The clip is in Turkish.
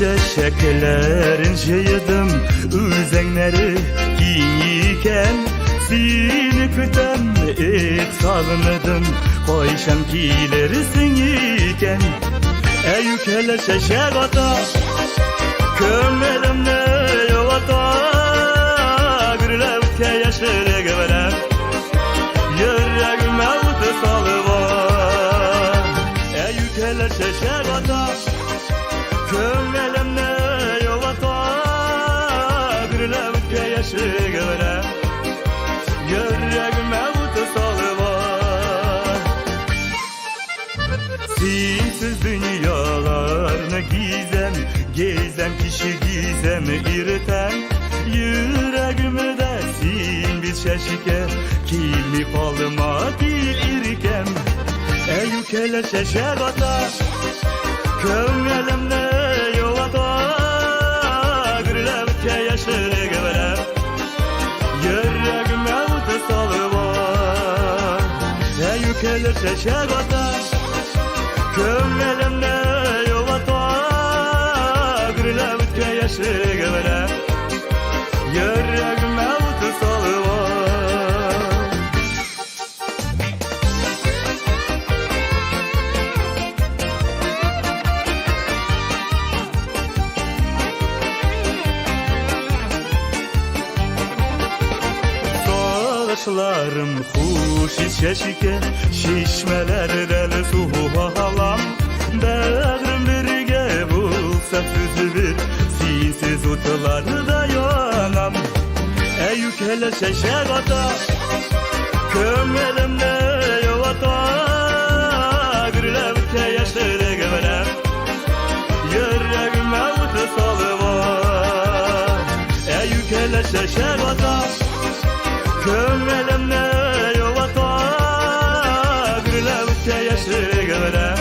çeşeklerin şeydim üzenleri giyken seni kütem sağladım koyşan giylersin iken ey ülkele çeşek ata kömlerimle yolata gürlevke yaşlı göbelem yüreğime utu salıva ey ülkele çeşek ata kömlerimle yolata gürlevke yaşlı göbelem yüreğime utu salıva sensiz dünyalarını gizem kişi gizemi iriten yüreğimde sin bir şeşike kimi falıma dil irkem ey ülkele şeşek ata kömlerimle yolata gürlevke yaşlı göbelem yüreğime utu salıva ey ülkele şeşek ata kömlerimle yolata gürlevke yaşlı göbelem yüreğime utu salıva Saçlarım huş şeşike şişmeler deli suha halam Bağrım birge bulsa füzülür sinsiz utlarda yanam ey ülkele şeşek ata kömlerimle yolata gürlevke yaşlı göbelem yüreğime utu salıva ey ülkele şeşek ata kömlerimle yolata gürlevke yaşlı göbelem